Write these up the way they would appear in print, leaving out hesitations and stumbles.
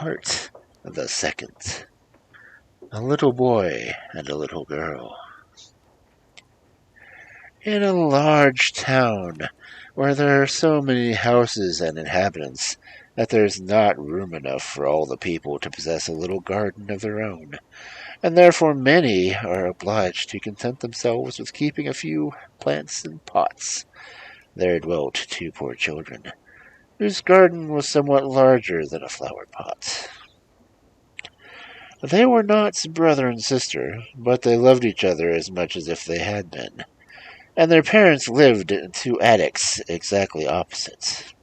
Part the second. A little boy and a little girl. In a large town where there are so many houses and inhabitants that there is not room enough for all the people to possess a little garden of their own, and therefore many are obliged to content themselves with keeping a few plants in pots, there dwelt two poor children, whose garden was somewhat larger than a flower pot. They were not brother and sister, but they loved each other as much as if they had been, and their parents lived in two attics exactly opposite.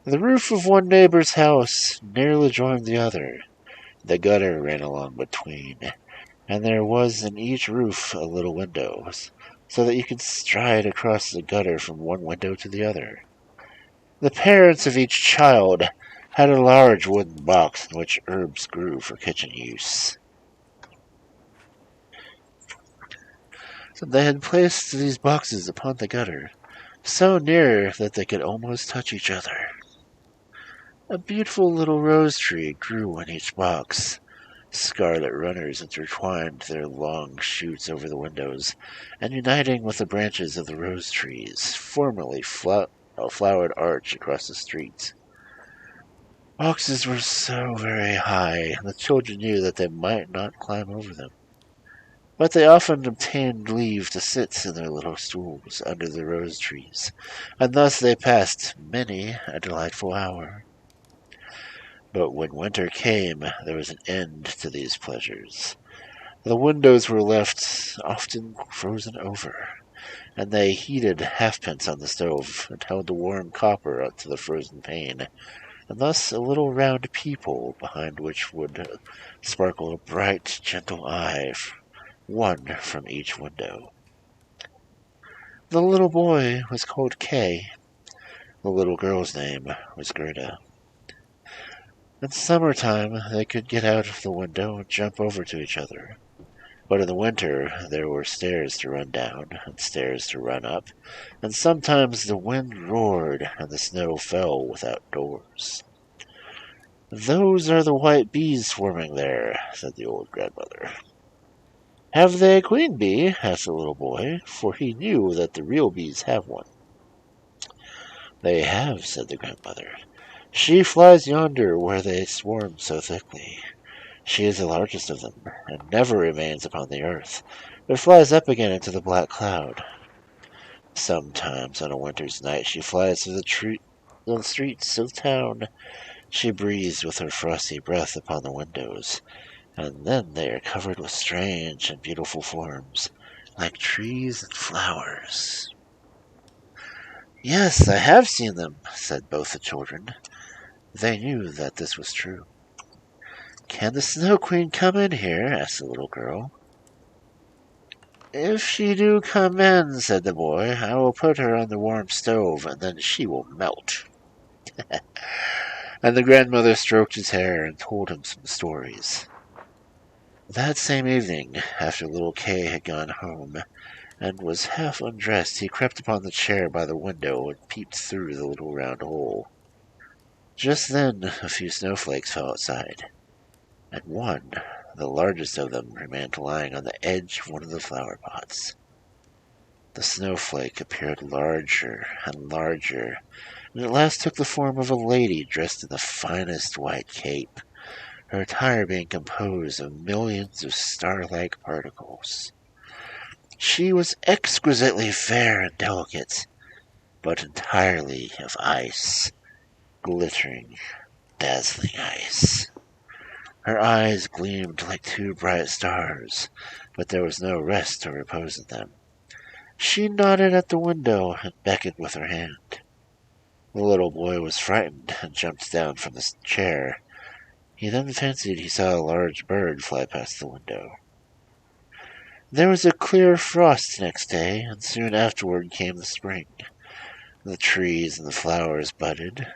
The roof of one neighbor's house nearly joined the other. The gutter ran along between, and there was in each roof a little window, so that you could stride across the gutter from one window to the other. The parents of each child had a large wooden box in which herbs grew for kitchen use. So they had placed these boxes upon the gutter, so near that they could almost touch each other. A beautiful little rose tree grew in each box. Scarlet runners intertwined their long shoots over the windows, and uniting with the branches of the rose trees, formerly a flowered arch across the street. Boxes were so very high, the children knew that they might not climb over them. But they often obtained leave to sit in their little stools under the rose trees, and thus they passed many a delightful hour. But when winter came, there was an end to these pleasures. The windows were left often frozen over, and they heated halfpence on the stove and held the warm copper up to the frozen pane, and thus a little round peephole behind which would sparkle a bright, gentle eye, one from each window. The little boy was called Kay. The little girl's name was Gerda. In summertime, they could get out of the window and jump over to each other. But in the winter, there were stairs to run down and stairs to run up, and sometimes the wind roared and the snow fell without doors. "Those are the white bees swarming there," said the old grandmother. "Have they a queen bee?" asked the little boy, for he knew that the real bees have one. "They have," said the grandmother. "She flies yonder where they swarm so thickly. She is the largest of them, and never remains upon the earth, but flies up again into the black cloud. Sometimes on a winter's night she flies through the streets of the town. She breathes with her frosty breath upon the windows, and then they are covered with strange and beautiful forms, like trees and flowers." "Yes, I have seen them," said both the children. They knew that this was true. "Can the Snow Queen come in here?" asked the little girl. "If she do come in," said the boy, "I will put her on the warm stove, and then she will melt." And the grandmother stroked his hair and told him some stories. That same evening, after little Kay had gone home and was half undressed, he crept upon the chair by the window and peeped through the little round hole. Just then a few snowflakes fell outside, and one, the largest of them, remained lying on the edge of one of the flower pots. The snowflake appeared larger and larger, and at last took the form of a lady dressed in the finest white cape, her attire being composed of millions of star-like particles. She was exquisitely fair and delicate, but entirely of ice, glittering, dazzling ice. Her eyes gleamed like two bright stars, but there was no rest or repose in them. She nodded at the window and beckoned with her hand. The little boy was frightened and jumped down from the chair. He then fancied he saw a large bird fly past the window. There was a clear frost next day, and soon afterward came the spring. The trees and the flowers budded,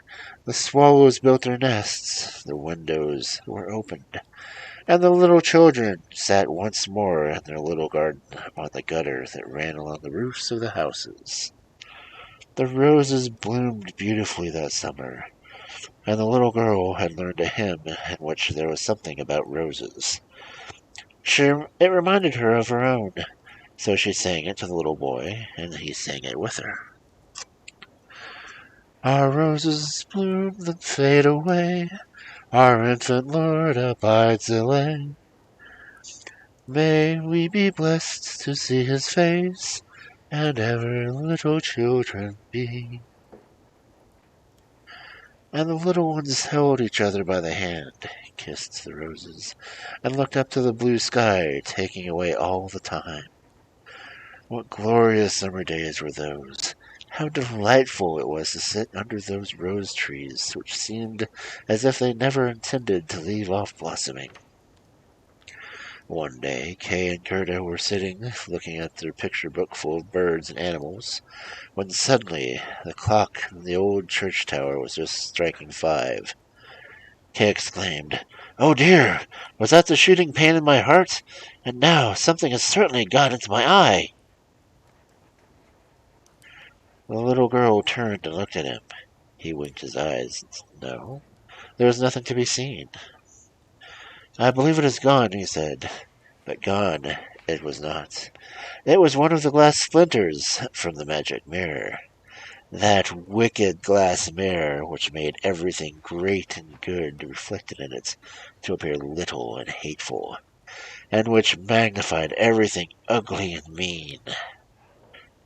the swallows built their nests, the windows were opened, and the little children sat once more in their little garden upon the gutter that ran along the roofs of the houses. The roses bloomed beautifully that summer, and the little girl had learned a hymn in which there was something about roses. It reminded her of her own, so she sang it to the little boy, and he sang it with her. Our roses bloom, then fade away. Our infant Lord abides alone. May we be blessed to see his face, and ever little children be. And the little ones held each other by the hand, kissed the roses, and looked up to the blue sky, taking away all the time. What glorious summer days were those! How delightful it was to sit under those rose trees, which seemed as if they never intended to leave off blossoming. One day, Kay and Gerda were sitting, looking at their picture book full of birds and animals, when suddenly the clock in the old church tower was just striking 5. Kay exclaimed, "Oh dear! Was that the shooting pain in my heart? And now something has certainly got into my eye!" The little girl turned and looked at him. He winked his eyes. No, there was nothing to be seen. "I believe it is gone," he said. But gone it was not. It was one of the glass splinters from the magic mirror. That wicked glass mirror which made everything great and good reflected in it to appear little and hateful, and which magnified everything ugly and mean.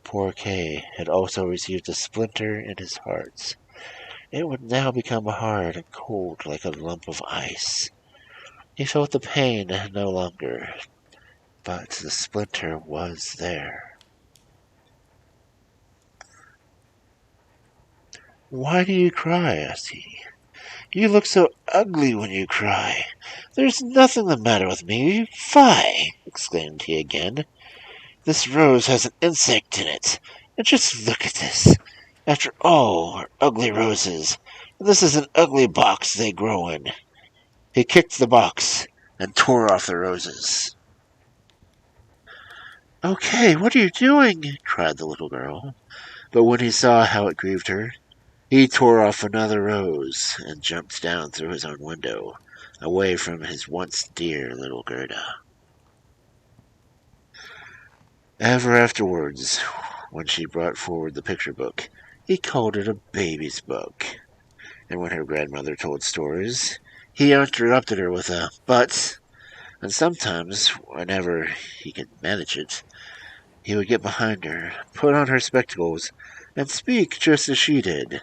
Poor Kay had also received a splinter in his heart. It would now become hard and cold like a lump of ice. He felt the pain no longer, but the splinter was there. "Why do you cry?" asked he. "You look so ugly when you cry." "There's nothing the matter with me. Fie!" exclaimed he again. "This rose has an insect in it. And just look at this. After all our ugly roses, this is an ugly box they grow in." He kicked the box and tore off the roses. "Okay, what are you doing?" cried the little girl. But when he saw how it grieved her, he tore off another rose and jumped down through his own window, away from his once dear little Gerda. Ever afterwards, when she brought forward the picture book, he called it a baby's book. And when her grandmother told stories, he interrupted her with a "but," and sometimes, whenever he could manage it, he would get behind her, put on her spectacles, and speak just as she did.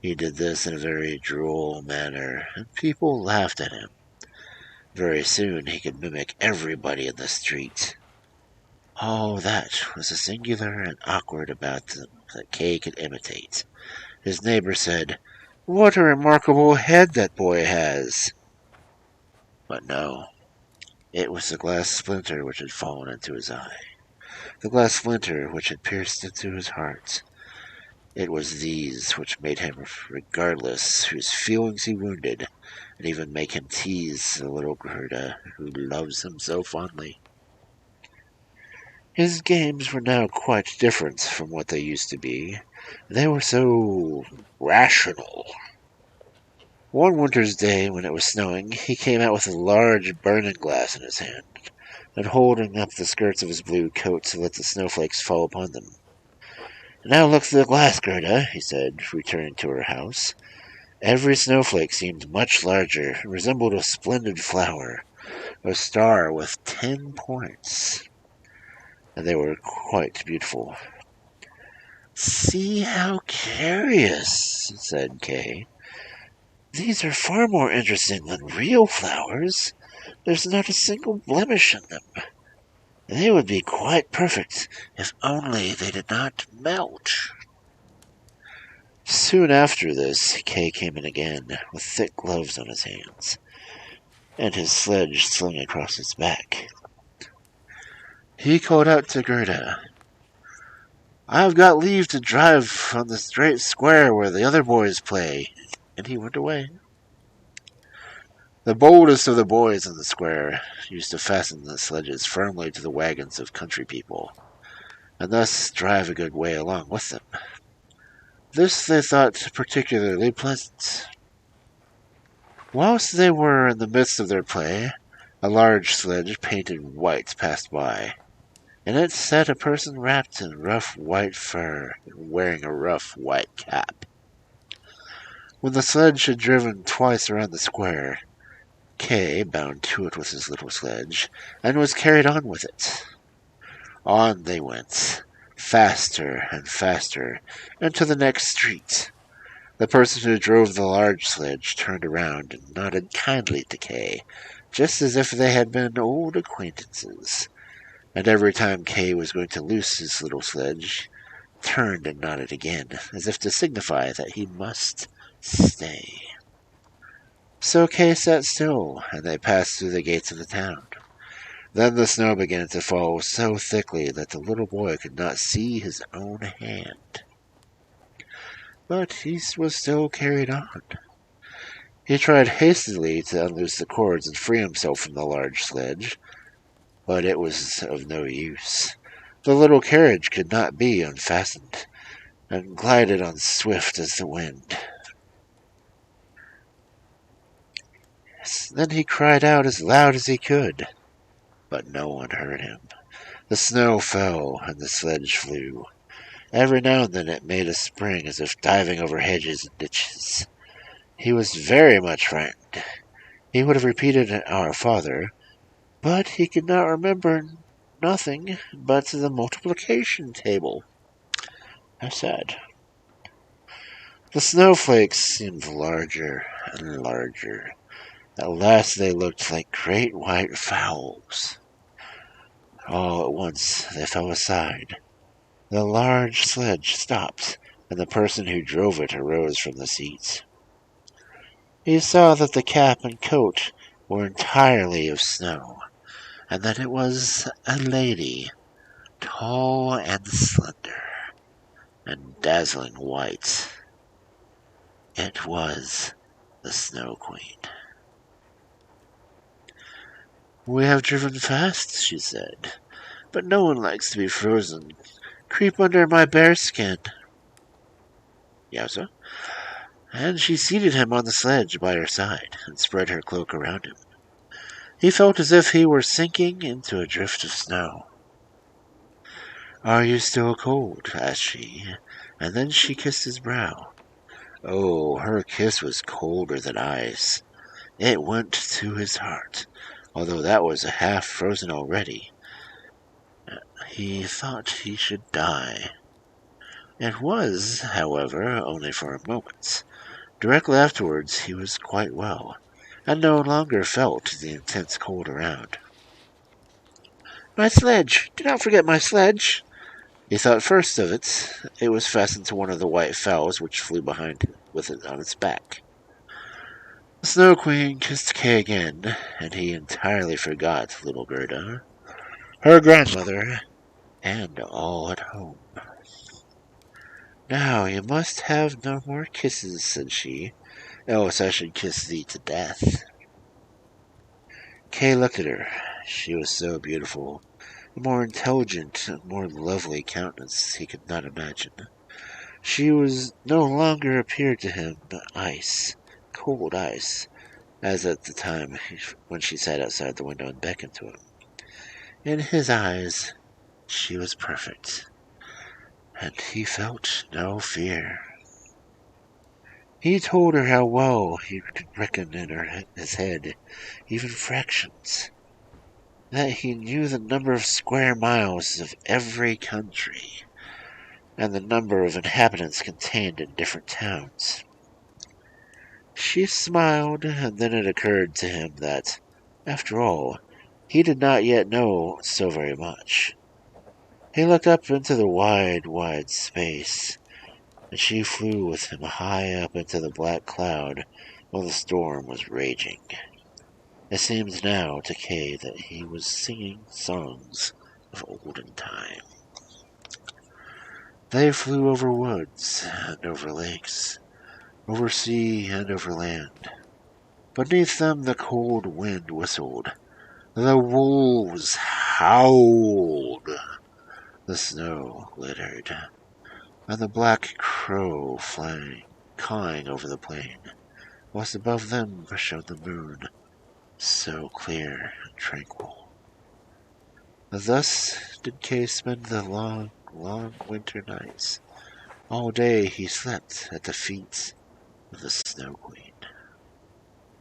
He did this in a very droll manner, and people laughed at him. Very soon he could mimic everybody in the street. All that was so singular and awkward about them that Kay could imitate. His neighbor said, "What a remarkable head that boy has!" But no, it was the glass splinter which had fallen into his eye, the glass splinter which had pierced into his heart. It was these which made him, regardless whose feelings he wounded, and even make him tease the little Gerda who loves him so fondly. His games were now quite different from what they used to be. They were so rational. One winter's day, when it was snowing, he came out with a large burning glass in his hand, and holding up the skirts of his blue coat to let the snowflakes fall upon them. "Now look through the glass, Gerda," he said, returning to her house. Every snowflake seemed much larger, and resembled a splendid flower, a star with 10 points. And they were quite beautiful. "See how curious," said Kay. "These are far more interesting than real flowers. There's not a single blemish in them. They would be quite perfect if only they did not melt." Soon after this, Kay came in again, with thick gloves on his hands, and his sledge slung across his back. He called out to Gerda, "I've got leave to drive on the great square where the other boys play," and he went away. The boldest of the boys in the square used to fasten the sledges firmly to the wagons of country people, and thus drive a good way along with them. This they thought particularly pleasant. Whilst they were in the midst of their play, a large sledge painted white passed by. In it sat a person wrapped in rough white fur and wearing a rough white cap. When the sledge had driven twice around the square, Kay bound to it with his little sledge and was carried on with it. On they went, faster and faster, into the next street. The person who drove the large sledge turned around and nodded kindly to Kay, just as if they had been old acquaintances. And every time Kay was going to loose his little sledge, turned and nodded again, as if to signify that he must stay. So Kay sat still, and they passed through the gates of the town. Then the snow began to fall so thickly that the little boy could not see his own hand. But he was still carried on. He tried hastily to unloose the cords and free himself from the large sledge, but it was of no use. The little carriage could not be unfastened, and glided on swift as the wind. Then he cried out as loud as he could, but no one heard him. The snow fell, and the sledge flew. Every now and then it made a spring as if diving over hedges and ditches. He was very much frightened. He would have repeated Our Father, but he could not remember nothing but the multiplication table. How sad. The snowflakes seemed larger and larger. At last they looked like great white fowls. All at once they fell aside. The large sledge stopped, and the person who drove it arose from the seat. He saw that the cap and coat were entirely of snow, and that it was a lady, tall and slender, and dazzling white. It was the Snow Queen. "We have driven fast," she said, "but no one likes to be frozen. Creep under my bearskin." Yowza. And she seated him on the sledge by her side and spread her cloak around him. He felt as if he were sinking into a drift of snow. "Are you still cold?" asked she, and then she kissed his brow. Oh, her kiss was colder than ice. It went to his heart, although that was half frozen already. He thought he should die. It was, however, only for a moment. Directly afterwards he was quite well, and no longer felt the intense cold around. "My sledge! Do not forget my sledge!" He thought first of it. It was fastened to one of the white fowls which flew behind with it on its back. The Snow Queen kissed Kay again, and he entirely forgot little Gerda, her grandmother, and all at home. "Now you must have no more kisses," said she, "else I should kiss thee to death." Kay looked at her. She was so beautiful, a more intelligent and more lovely countenance he could not imagine. She was no longer appeared to him but ice, cold ice, as at the time when she sat outside the window and beckoned to him. In his eyes she was perfect, and he felt no fear. He told her how well he could reckon in his head, even fractions, that he knew the number of square miles of every country, and the number of inhabitants contained in different towns. She smiled, and then it occurred to him that, after all, he did not yet know so very much. He looked up into the wide, wide space, and she flew with him high up into the black cloud while the storm was raging. It seemed now to Kay that he was singing songs of olden time. They flew over woods and over lakes, over sea and over land. Beneath them the cold wind whistled. The wolves howled. The snow glittered, and the black crow flying, cawing over the plain. whilst above them shone the moon, so clear and tranquil. Thus did Kay spend the long, long winter nights. All day he slept at the feet of the Snow Queen.